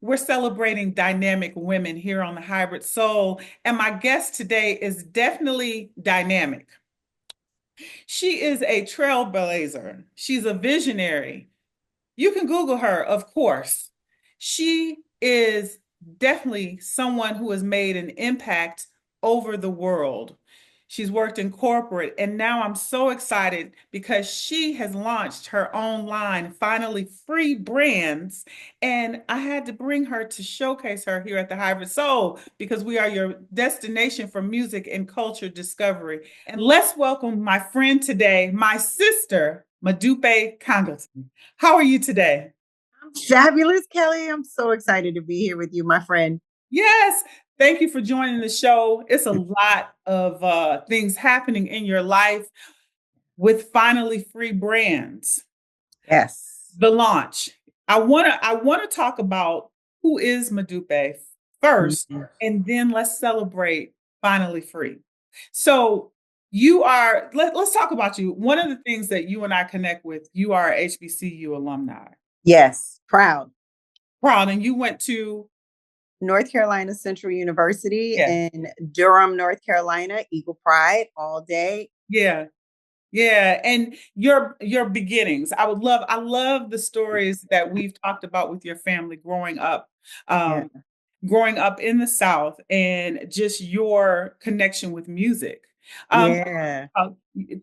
We're celebrating dynamic women here on the Hybrid Soul, and my guest today is definitely dynamic. She is a trailblazer. She's a visionary. You can Google her, of course. She is definitely someone who has made an impact over the world. She's worked in corporate, and now I'm so excited because she has launched her own line, Finally Free Brands. And I had to bring her to showcase her here at the Hybrid Soul because we are your destination for music and culture discovery. And let's welcome my friend today, my sister, Modupe Congleton. How are you today? Fabulous, Kelly. I'm so excited to be here with you, my friend. Yes, thank you for joining the show. It's a lot of things happening in your life with Finally Free Brands, Yes. the launch. I wanna talk about who is Modupe first, Mhm. and then let's celebrate Finally Free. So you are let's talk about you. One of the things that you and I connect with, you are a HBCU alumni. Yes. Proud. Proud, and you went to North Carolina Central University yeah, in Durham, North Carolina. Eagle Pride all day. yeah. Yeah, and your beginnings. I love the stories that we've talked about with your family Yeah. um, growing up in the South and just your connection with music. Um, Yeah. uh,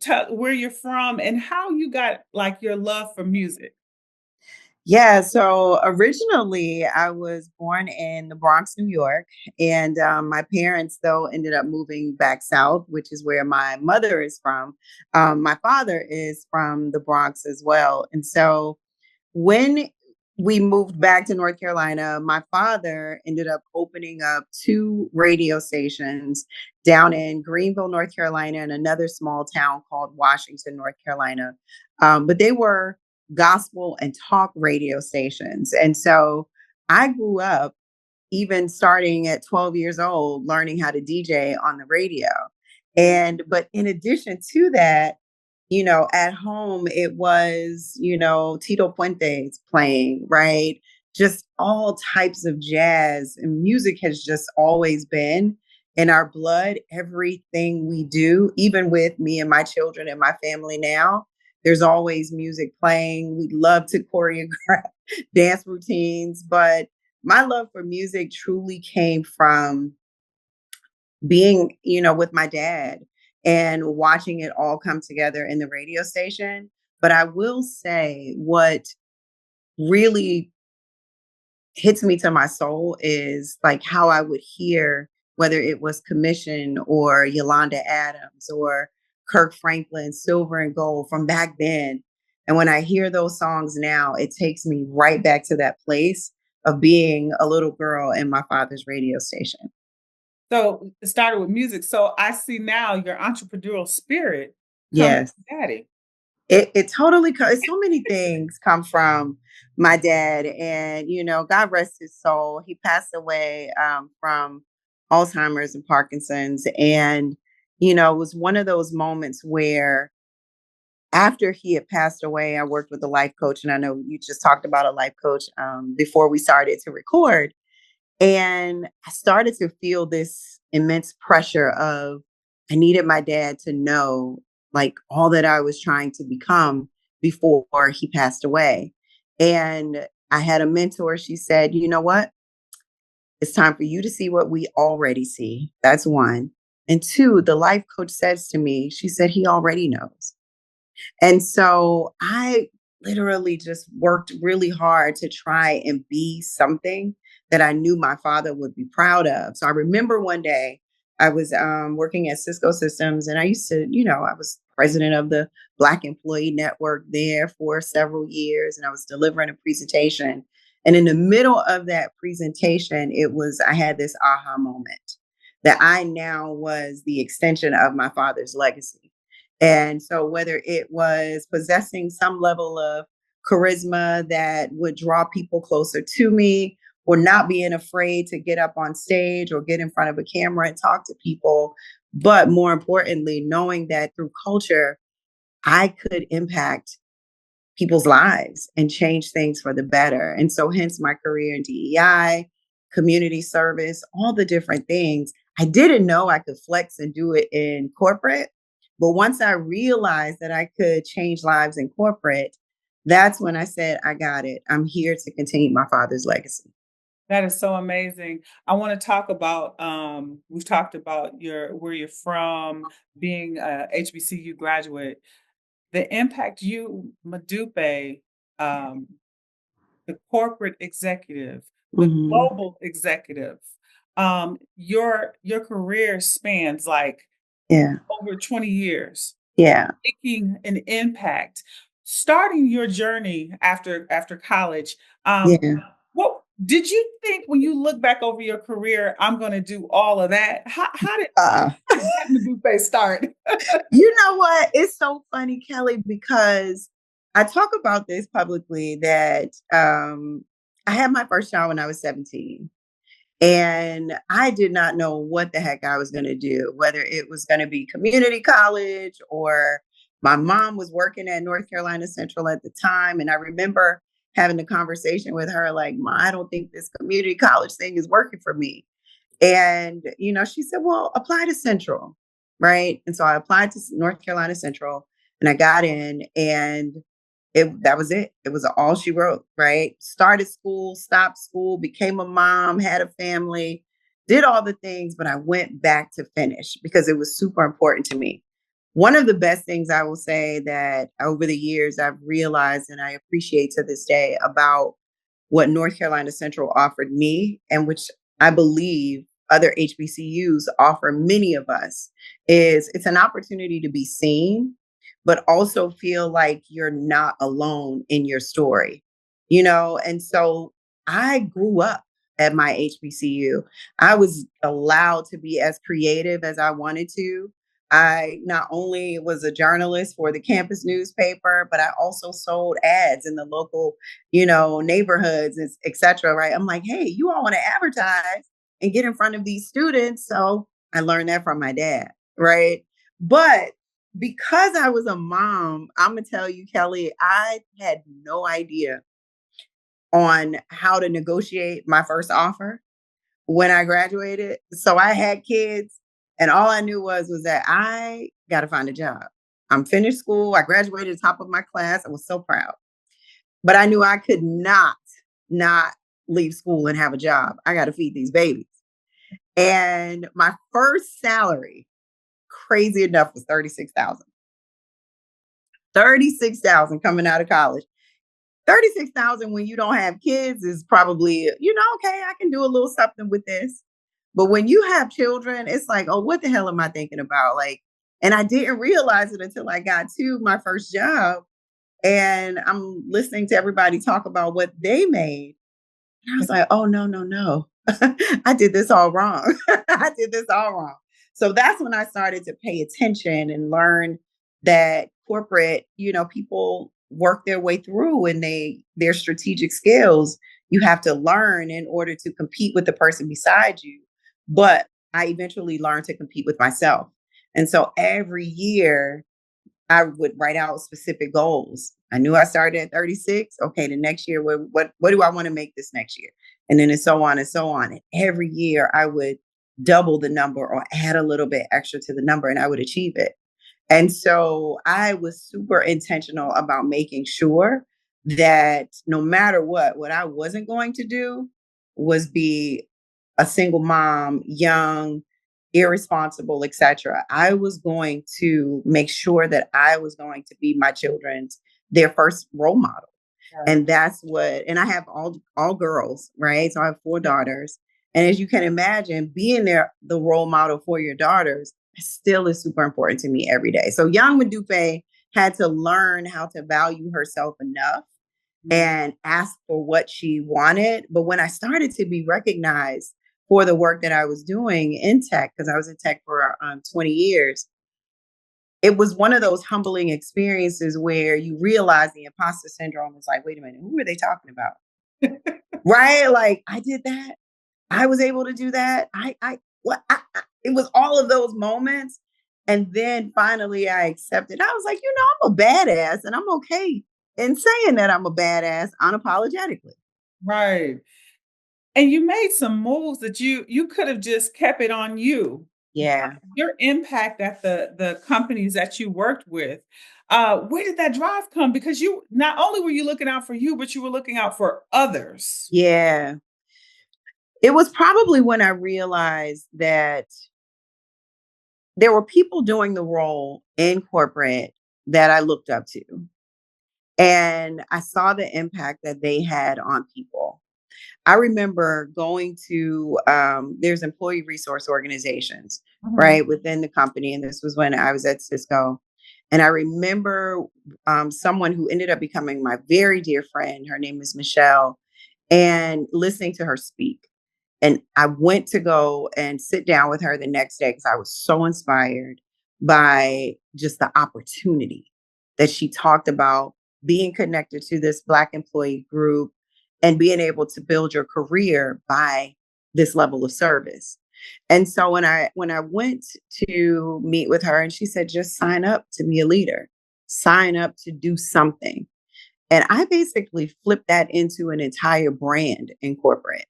tell where you're from and how you got like your love for music. Yeah. So originally, I was born in the Bronx, New York. And my parents, though, ended up moving back south, which is where my mother is from. My father is from the Bronx as well. And so when we moved back to North Carolina, my father ended up opening up two radio stations down in Greenville, North Carolina, and another small town called Washington, North Carolina. But they were gospel and talk radio stations. And so I grew up even starting at 12 years old, learning how to DJ on the radio. But in addition to that, at home, it was, Tito Puente's playing, right? Just all types of jazz and music has just always been in our blood. Everything we do, even with me and my children and my family now, there's always music playing. We love to choreograph dance routines, but my love for music truly came from being, with my dad and watching it all come together in the radio station. But I will say what really hits me to my soul is like how I would hear whether it was Commission or Yolanda Adams or Kirk Franklin, Silver and Gold from back then. And when I hear those songs now, it takes me right back to that place of being a little girl in my father's radio station. So it started with music. So I see now your entrepreneurial spirit comes Yes. from daddy. It totally so many things come from my dad, and God rest his soul. He passed away from Alzheimer's and Parkinson's, and it was one of those moments where after he had passed away, I worked with a life coach, and I know you just talked about a life coach before we started to record, and I started to feel this immense pressure of I needed my dad to know like all that I was trying to become before he passed away. And I had a mentor. She said, you know what? It's time for you to see what we already see. That's one. And two, the life coach says to me, she said, he already knows. And so I literally just worked really hard to try and be something that I knew my father would be proud of. So I remember one day I was working at Cisco Systems, and I used to, I was president of the Black Employee Network there for several years, and I was delivering a presentation. And in the middle of that presentation, I had this aha moment that I now was the extension of my father's legacy. And so, whether it was possessing some level of charisma that would draw people closer to me, or not being afraid to get up on stage or get in front of a camera and talk to people, but more importantly, knowing that through culture, I could impact people's lives and change things for the better. And so, hence my career in DEI, community service, all the different things. I didn't know I could flex and do it in corporate. But once I realized that I could change lives in corporate, that's when I said, I got it. I'm here to continue my father's legacy. That is so amazing. I want to talk about we've talked about your where you're from, being a HBCU graduate, the impact you, Modupe, um, the corporate executive, the Hmm. global executive, your career spans like Yeah. over 20 years, Yeah. making an impact. Starting your journey after college, Yeah. what did you think when you look back over your career, I'm gonna do all of that? Uh, How did that Modupe start? you know what? It's so funny, Kelly, because I talk about this publicly that I had my first child when I was 17. And I did not know what the heck I was going to do, whether it was going to be community college or my mom was working at North Carolina Central at the time. And I remember having a conversation with her, like, Ma, I don't think this community college thing is working for me. And, she said, well, apply to Central. Right. And so I applied to North Carolina Central and I got in and that was it. It was all she wrote, right? Started school, stopped school, became a mom, had a family, did all the things, but I went back to finish because it was super important to me. One of the best things I will say that over the years I've realized and I appreciate to this day about what North Carolina Central offered me, and which I believe other HBCUs offer many of us, is it's an opportunity to be seen, but also feel like you're not alone in your story, And so I grew up at my HBCU. I was allowed to be as creative as I wanted to. I not only was a journalist for the campus newspaper, but I also sold ads in the local, neighborhoods, et cetera. Right. I'm like, hey, you all want to advertise and get in front of these students. So I learned that from my dad. Right. But because I was a mom, I'm going to tell you, Kelly, I had no idea on how to negotiate my first offer when I graduated. So I had kids, and all I knew was that I got to find a job. I'm finished school. I graduated top of my class. I was so proud, but I knew I could not leave school and have a job. I got to feed these babies. And my first salary, crazy enough, was 36,000. 36,000 coming out of college. 36,000 when you don't have kids is probably, okay, I can do a little something with this. But when you have children, it's like, oh, what the hell am I thinking about? Like, and I didn't realize it until I got to my first job and I'm listening to everybody talk about what they made. And I was like, oh, no, no, no. I did this all wrong. I did this all wrong. So that's when I started to pay attention and learn that corporate, people work their way through and their strategic skills you have to learn in order to compete with the person beside you. But I eventually learned to compete with myself. And so every year I would write out specific goals. I knew I started at 36. Okay, the next year, what do I want to make this next year? And then it's so on and so on. And every year I would double the number or add a little bit extra to the number and I would achieve it. And so I was super intentional about making sure that no matter what I wasn't going to do was be a single mom, young, irresponsible, etc. I was going to make sure that I was going to be my children's their first role model. Right. And that's what, and I have all girls, right? So I have four daughters. And as you can imagine, being there, the role model for your daughters still is super important to me every day. So young Modupe had to learn how to value herself enough and ask for what she wanted. But when I started to be recognized for the work that I was doing in tech, because I was in tech for 20 years, it was one of those humbling experiences where you realize the imposter syndrome is like, wait a minute, who are they talking about? Right? Like, I did that. I was able to do that. It was all of those moments. And then finally I accepted. I was like, I'm a badass and I'm okay in saying that I'm a badass unapologetically. Right. And you made some moves that you could have just kept it on you. Yeah. Your impact at the companies that you worked with, where did that drive come? Because you not only were you looking out for you, but you were looking out for others. Yeah. It was probably when I realized that there were people doing the role in corporate that I looked up to. And I saw the impact that they had on people. I remember going to there's employee resource organizations, Mhm. right, within the company. And this was when I was at Cisco. And I remember someone who ended up becoming my very dear friend. Her name is Michelle, and listening to her speak. And I went to go and sit down with her the next day because I was so inspired by just the opportunity that she talked about being connected to this Black employee group and being able to build your career by this level of service. And so when I went to meet with her and she said, just sign up to be a leader, sign up to do something. And I basically flipped that into an entire brand in corporate.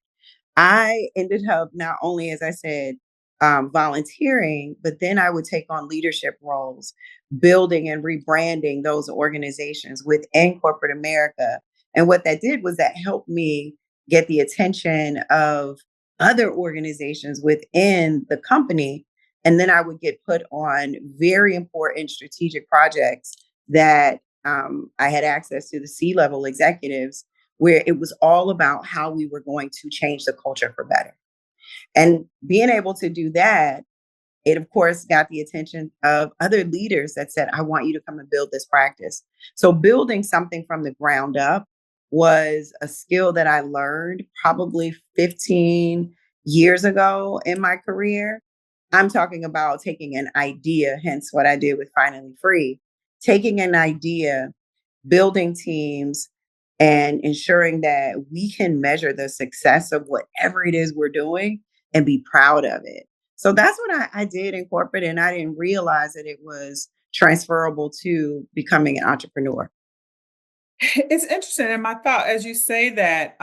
I ended up not only, as I said, volunteering, but then I would take on leadership roles, building and rebranding those organizations within corporate America. And what that did was that helped me get the attention of other organizations within the company. And then I would get put on very important strategic projects that I had access to the C-level executives where it was all about how we were going to change the culture for better. And being able to do that, it of course got the attention of other leaders that said, I want you to come and build this practice. So building something from the ground up was a skill that I learned probably 15 years ago in my career. I'm talking about taking an idea, hence what I did with Finally Free, taking an idea, building teams, and ensuring that we can measure the success of whatever it is we're doing and be proud of it. So that's what I did in corporate, and I didn't realize that it was transferable to becoming an entrepreneur. It's interesting, and my thought as you say that,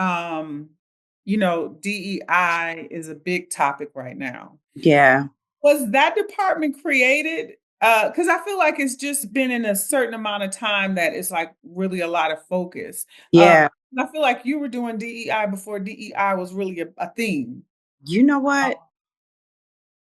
DEI is a big topic right now. Yeah, Was that department created? Because I feel like it's just been in a certain amount of time that it's like really a lot of focus. yeah. I feel like you were doing DEI before DEI was really a thing. You know what?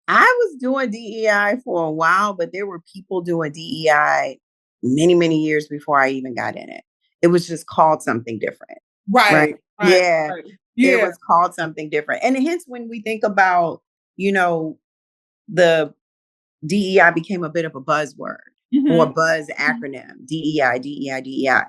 I was doing DEI for a while, but there were people doing DEI many, many years before I even got in it. It was just called something different, right? Right, right, Yeah, right. it Yeah. was called something different. And hence, when we think about, you know, the DEI became a bit of a buzzword or a Mhm. buzz acronym, DEI, DEI, DEI.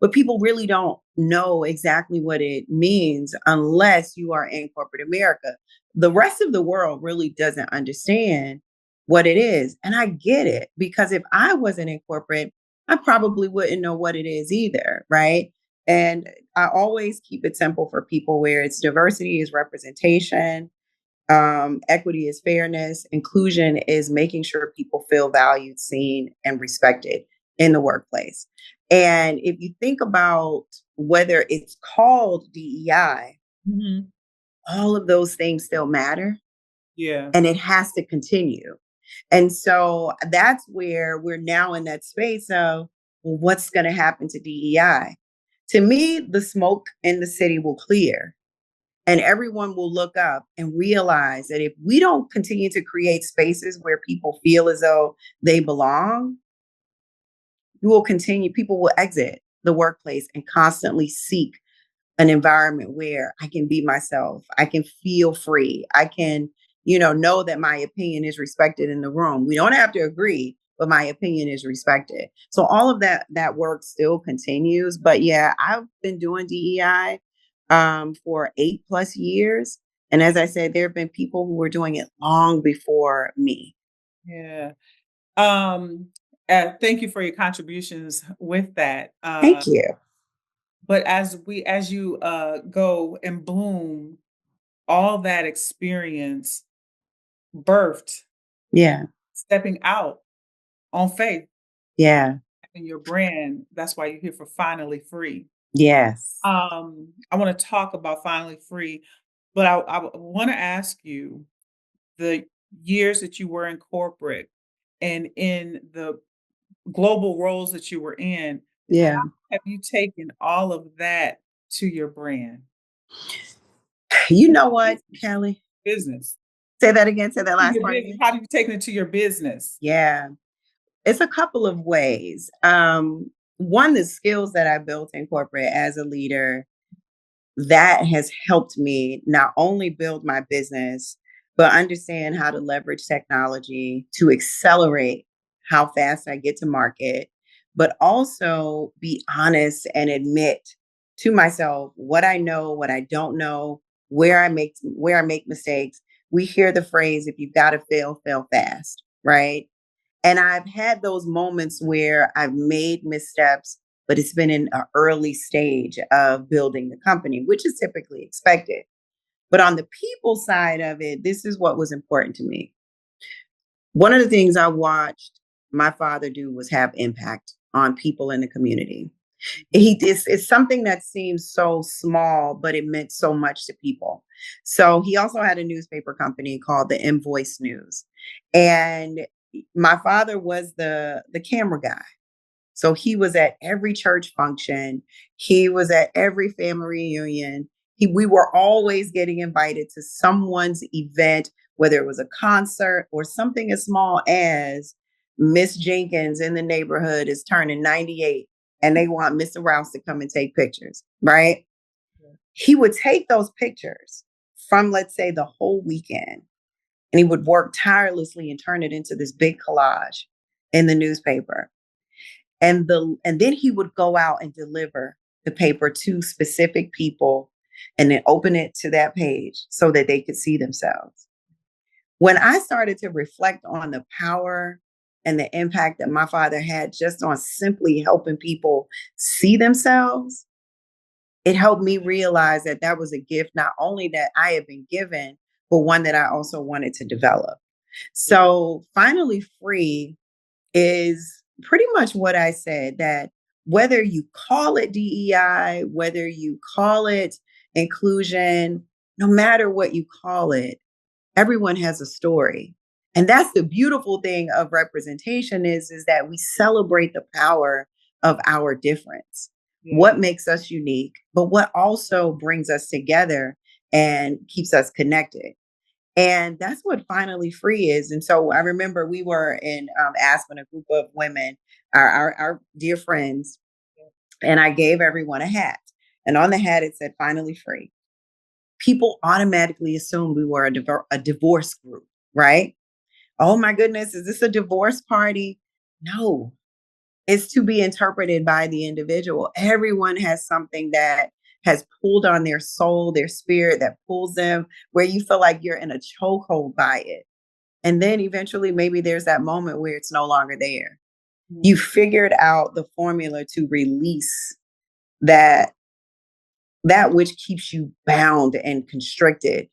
But people really don't know exactly what it means unless you are in corporate America. The rest of the world really doesn't understand what it is. And I get it because if I wasn't in corporate, I probably wouldn't know what it is either. Right. And I always keep it simple for people where it's diversity is representation, equity is fairness, inclusion is making sure people feel valued, seen, and respected in the workplace. And if you think about whether it's called DEI, Mhm. all of those things still matter Yeah. and it has to continue. And so that's where we're now in that space of, well, what's going to happen to DEI? To me, the smoke in the city will clear and everyone will look up and realize that if we don't continue to create spaces where people feel as though they belong, you will continue, people will exit the workplace and constantly seek an environment where I can be myself. I can feel free. I can, know that my opinion is respected in the room. We don't have to agree, but my opinion is respected. So all of that work still continues. But yeah, I've been doing DEI for 8+ years. And as I said, there have been people who were doing it long before me. Yeah. Um, thank you for your contributions with that. Thank you. But as you go and bloom, all that experience birthed Yeah. stepping out on faith. Yeah. in your brand. That's why you're here for Finally Free. Yes. I want to talk about Finally Free, but I want to ask you the years that you were in corporate and in the global roles that you were in, how Yeah. have you taken all of that to your brand? You know what, Kelly? Business. Say that again. Say that To last your part business. again. How have you taken it to your business? Yeah. It's a couple of ways. One, the skills that I built in corporate as a leader, that has helped me not only build my business, but understand how to leverage technology to accelerate how fast I get to market, but also be honest and admit to myself what I know, what I don't know, where I make mistakes. We hear the phrase, if you've got to fail, fail fast, right? And I've had those moments where I've made missteps, but it's been in an early stage of building the company, which is typically expected. But on the people side of it, this is what was important to me. One of the things I watched my father do was have impact on people in the community. It's something that seems so small, but it meant so much to people. So he also had a newspaper company called the Invoice News. And my father was the camera guy. So he was at every church function. He was at every family reunion. We were always getting invited to someone's event, whether it was a concert or something as small as Miss Jenkins in the neighborhood is turning 98 and they want Mr. Rouse to come and take pictures, right? He would take those pictures from, let's say, the whole weekend, and he would work tirelessly and turn it into this big collage in the newspaper. And then he would go out and deliver the paper to specific people and then open it to that page so that they could see themselves. When I started to reflect on the power and the impact that my father had just on simply helping people see themselves, it helped me realize that that was a gift not only that I had been given, but one that I also wanted to develop. So, Finally Free is pretty much what I said, that whether you call it DEI, whether you call it inclusion, no matter what you call it, everyone has a story. And that's the beautiful thing of representation is that we celebrate the power of our difference. Yeah. What makes us unique, but what also brings us together and keeps us connected. And that's what Finally Free is. And so I remember we were in Aspen, a group of women, our dear friends, and I gave everyone a hat. And on the hat, it said Finally Free. People automatically assumed we were a divorce group, right? Oh my goodness, is this a divorce party? No, it's to be interpreted by the individual. Everyone has something that has pulled on their soul, their spirit, that pulls them where you feel like you're in a chokehold by it. And then eventually, maybe there's that moment where it's no longer there. You Mm. figured out the formula to release that which keeps you bound and constricted.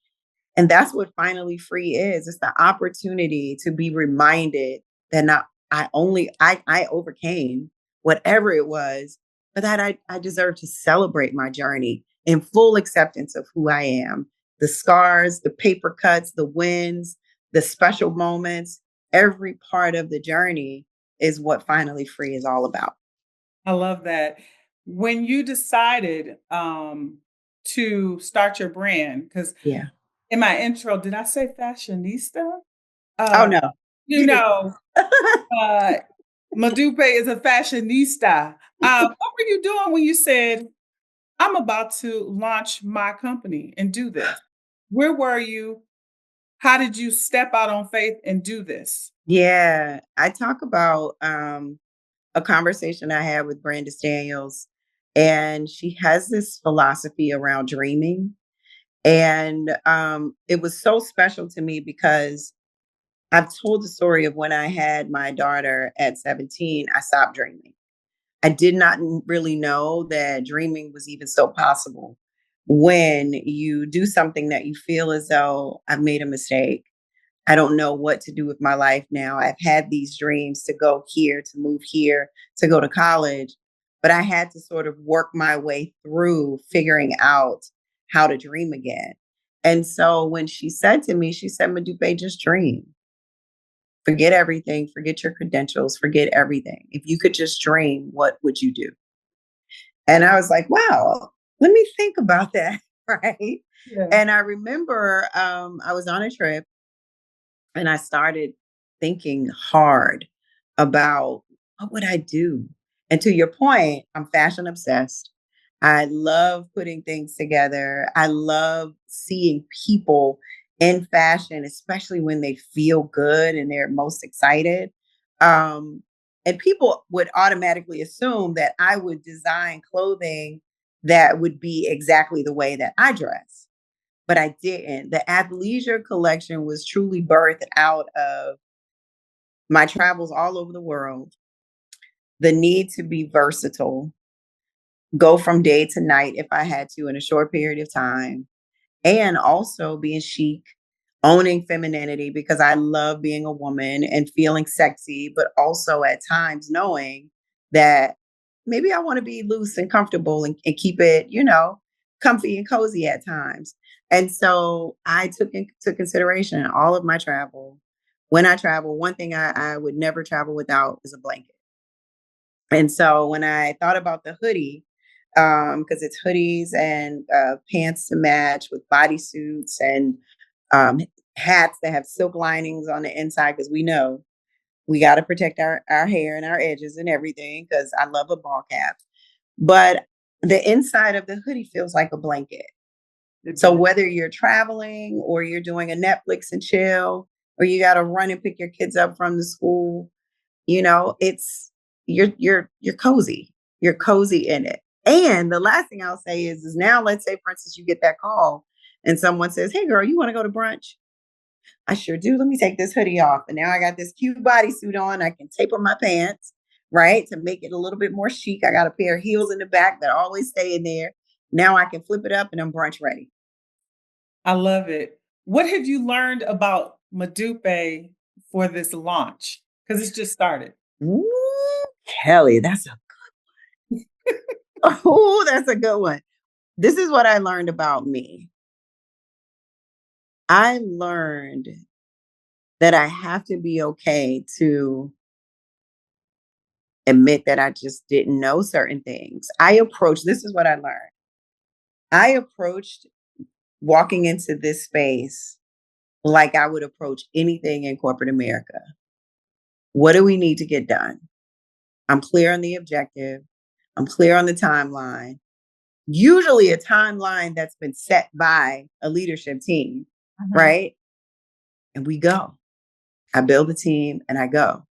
And that's what Finally Free is. It's the opportunity to be reminded that not I overcame whatever it was, but that I deserve to celebrate my journey in full acceptance of who I am. The scars, the paper cuts, the wins, the special moments, every part of the journey is what Finally Free is all about. I love that. When you decided to start your brand, because Yeah. in my intro, did I say fashionista? Oh Uh, no, you you did. know, uh, Modupe is a fashionista. What were you doing when you said, I'm about to launch my company and do this? Where were you? How did you step out on faith and do this? Yeah, I talk about a conversation I had with Brandis Daniels, and she has this philosophy around dreaming. And it was so special to me because I've told the story of when I had my daughter at 17, I stopped dreaming. I did not really know that dreaming was even so possible when you do something that you feel as though I've made a mistake. I don't know what to do with my life now. I've had these dreams to go here, to move here, to go to college, but I had to sort of work my way through figuring out how to dream again. And so when she said to me, she said, Madupe, just dream. Forget everything, forget your credentials, forget everything. If you could just dream, what would you do? And I was like, wow, let me think about that. Right. Yeah. And I remember I was on a trip and I started thinking hard about what would I do? And to your point, I'm fashion obsessed. I love putting things together. I love seeing people in fashion, especially when they feel good and they're most excited. Um, and people would automatically assume that I would design clothing that would be exactly the way that I dress, but I didn't. The athleisure collection was truly birthed out of my travels all over the world, the need to be versatile, go from day to night if I had to in a short period of time, and also being chic, owning femininity because I love being a woman and feeling sexy, but also at times knowing that maybe I want to be loose and comfortable and keep it, comfy and cozy at times. And so I took into consideration all of my travel. When I travel, one thing I would never travel without is a blanket. And so when I thought about the hoodie, because it's hoodies and pants to match with bodysuits and um, hats that have silk linings on the inside, because we know we got to protect our hair and our edges and everything, because I love a ball cap. But the inside of the hoodie feels like a blanket. It So does. whether you're traveling or you're doing a Netflix and chill, or you got to run and pick your kids up from the school, it's you're cozy. You're cozy in it. And the last thing I'll say is now let's say, for instance, you get that call and someone says, hey girl, you want to go to brunch? I sure do. Let me take this hoodie off. And now I got this cute bodysuit on. I can taper my pants, right? To make it a little bit more chic. I got a pair of heels in the back that always stay in there. Now I can flip it up and I'm brunch ready. I love it. What have you learned about Modupe for this launch? Because it's just started. Ooh, Kelly, oh, that's a good one. This is what I learned about me. I learned that I have to be okay to admit that I just didn't know certain things. This is what I learned. I approached walking into this space like I would approach anything in corporate America. What do we need to get done? I'm clear on the objective. I'm clear on the timeline. Usually a timeline that's been set by a leadership team, Mhm. right? And we go. I build a team and I go.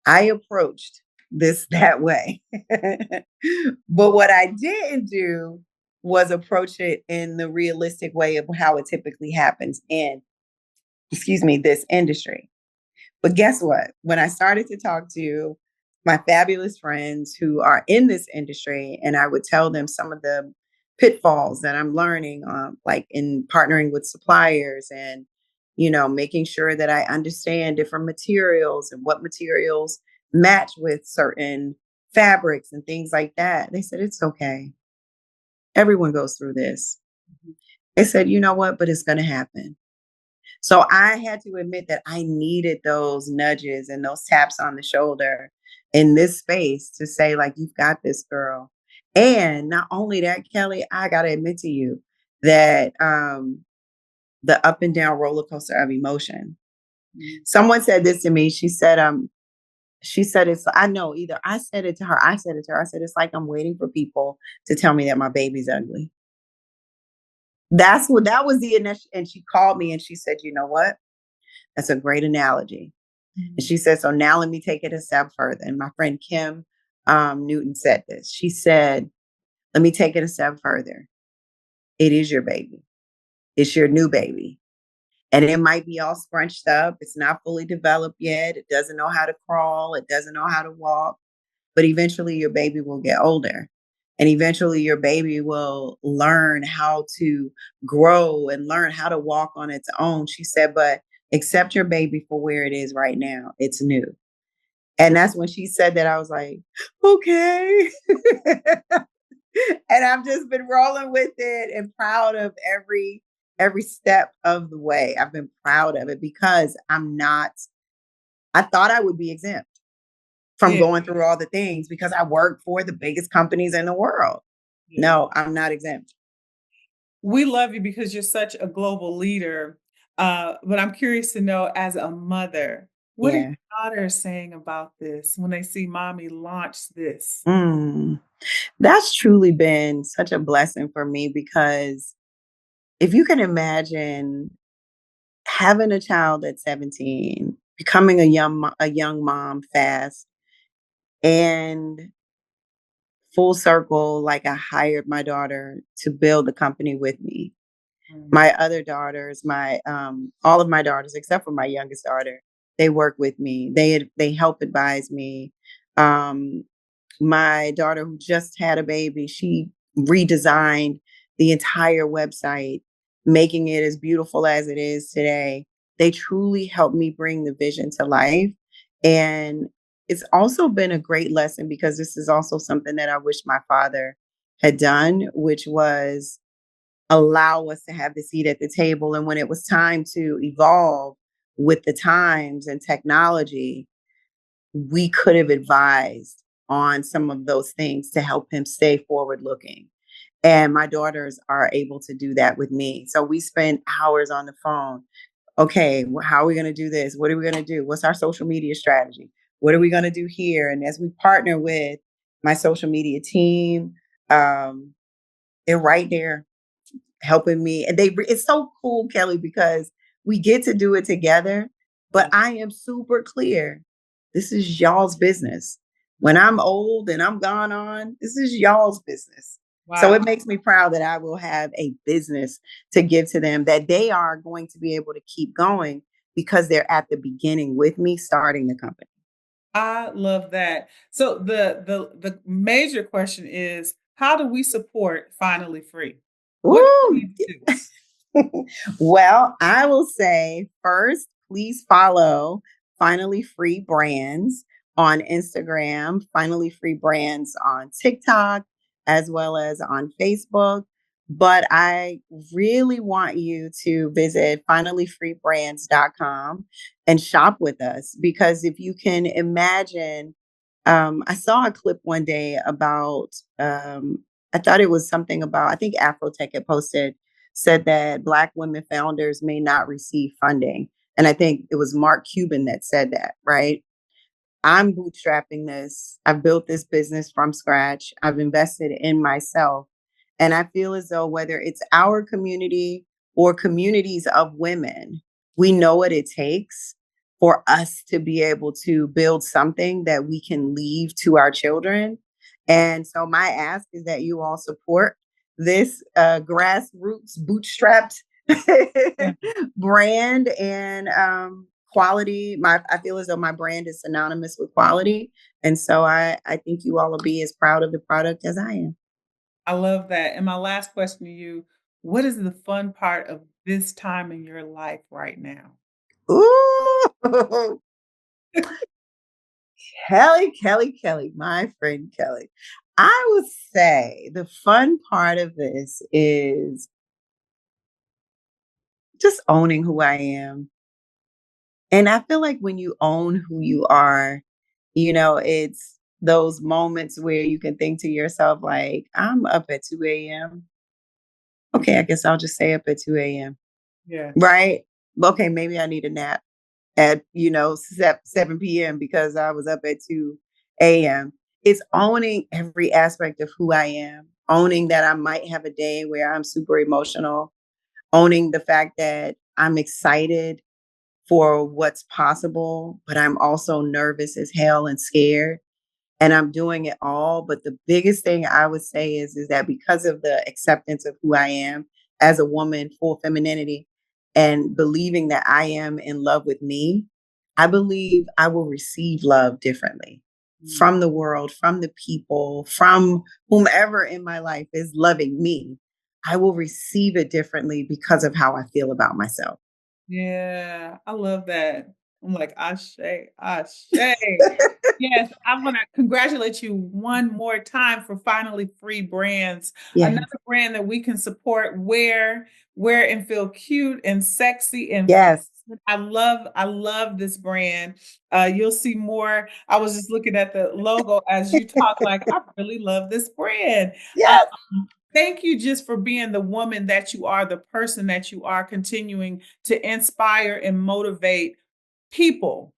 I approached this that way. But what I didn't do was approach it in the realistic way of how it typically happens in, excuse me, this industry. But guess what? When I started to talk to my fabulous friends who are in this industry, and I would tell them some of the pitfalls that I'm learning, like in partnering with suppliers and, making sure that I understand different materials and what materials match with certain fabrics and things like that. They said, it's okay. Everyone goes through this. They said, you know what? But it's going to happen. So I had to admit that I needed those nudges and those taps on the shoulder in this space to say, like, you've got this, girl. And not only that, Kelly, I got to admit to you that the up and down roller coaster of emotion. Mhm. Someone said this to me. She said, it's, I know either I said it to her, I said it to her. I said, it's like I'm waiting for people to tell me that my baby's ugly. That was the initial. And she called me and she said, you know what? That's a great analogy. And Mhm. she said, so now let me take it a step further. And my friend Kim Newton said this. She said, let me take it a step further. It is your baby. It's your new baby. And it might be all scrunched up. It's not fully developed yet. It doesn't know how to crawl. It doesn't know how to walk. But eventually your baby will get older. And eventually your baby will learn how to grow and learn how to walk on its own. She said, but accept your baby for where it is right now. It's new. And that's when she said that, I was like, okay. And I've just been rolling with it and proud of every step of the way. I've been proud of it because I thought I would be exempt from Yeah, going through all the things because I work for the biggest companies in the world. yeah. No, I'm not exempt. We love you because you're such a global leader. But I'm curious to know, as a mother, what are your Yeah. daughters saying about this when they see mommy launch this? Mm. That's truly been such a blessing for me because if you can imagine having a child at 17, becoming a young mom fast, and full circle, like I hired my daughter to build the company with me. Mm, My other daughters, my all of my daughters except for my youngest daughter, they work with me. They help advise me. Um, my daughter who just had a baby, she redesigned the entire website, making it as beautiful as it is today. They truly helped me bring the vision to life. And it's also been a great lesson because this is also something that I wish my father had done, which was allow us to have the seat at the table. And when it was time to evolve with the times and technology, we could have advised on some of those things to help him stay forward looking. And my daughters are able to do that with me. So we spend hours on the phone. Okay, how are we going to do this? What are we going to do? What's our social media strategy? What are we going to do here? And as we partner with my social media team, um, they're right there helping me. And it's so cool, Kelly, because we get to do it together, but yeah. I am super clear. This is y'all's business. When I'm old and I'm gone on, this is y'all's business. So Wow. it makes me proud that I will have a business to give to them that they are going to be able to keep going because they're at the beginning with me starting the company. I love that. So the major question is, how do we support Finally Free? What do we Ooh, need to do? well, I will say first, please follow Finally Free Brands on Instagram, Finally Free Brands on TikTok, as well as on Facebook. But I really want you to visit finallyfreebrands.com and shop with us because if you can imagine, I saw a clip one day about, I thought it was something about, I think Afrotech had posted, said that Black women founders may not receive funding. And I think it was Mark Cuban that said that, right? I'm bootstrapping this. I've built this business from scratch. I've invested in myself. And I feel as though whether it's our community or communities of women, we know what it takes for us to be able to build something that we can leave to our children. And so my ask is that you all support this grassroots bootstrapped Yeah. brand and quality. I feel as though my brand is synonymous with quality. And so I think you all will be as proud of the product as I am. I love that. And my last question to you, what is the fun part of this time in your life right now? Ooh, Kelly, my friend Kelly. I would say the fun part of this is just owning who I am. And I feel like when you own who you are, it's those moments where you can think to yourself, like, I'm up at 2 a.m. Okay, I guess I'll just stay up at 2 a.m. Yeah. Right? Okay, maybe I need a nap at, 7 p.m. because I was up at 2 a.m. It's owning every aspect of who I am, owning that I might have a day where I'm super emotional, owning the fact that I'm excited for what's possible, but I'm also nervous as hell and scared. And I'm doing it all. But the biggest thing I would say is that because of the acceptance of who I am as a woman, full femininity, and believing that I am in love with me, I believe I will receive love differently Mm. from the world, from the people, from whomever in my life is loving me. I will receive it differently because of how I feel about myself. Yeah, I love that. I'm like, Ashe, Ashe. Yes, I want to congratulate you one more time for finally free brands. Another Yes. brand that we can support, wear and feel cute and sexy and fun. Yes. I love this brand. You'll see more. I was just looking at the logo as you talk, like, I really love this brand. Yes. Thank you just for being the woman that you are, the person that you are, continuing to inspire and motivate people.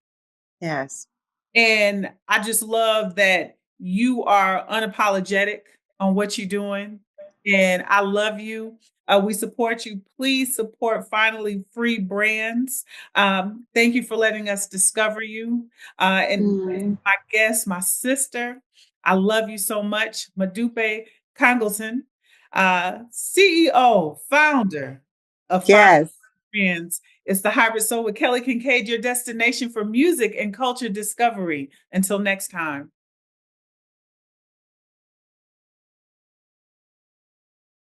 Yes. And I just love that you are unapologetic on what you're doing. And I love you. We support you. Please support Finally Free Brands. Thank you for letting us discover you. And Mm. my guest, my sister, I love you so much. Modupe Congleton, CEO, founder of Finally Yes. Friends. It's the Hybrid Soul with Kelly Kinkaid, your destination for music and culture discovery. Until next time.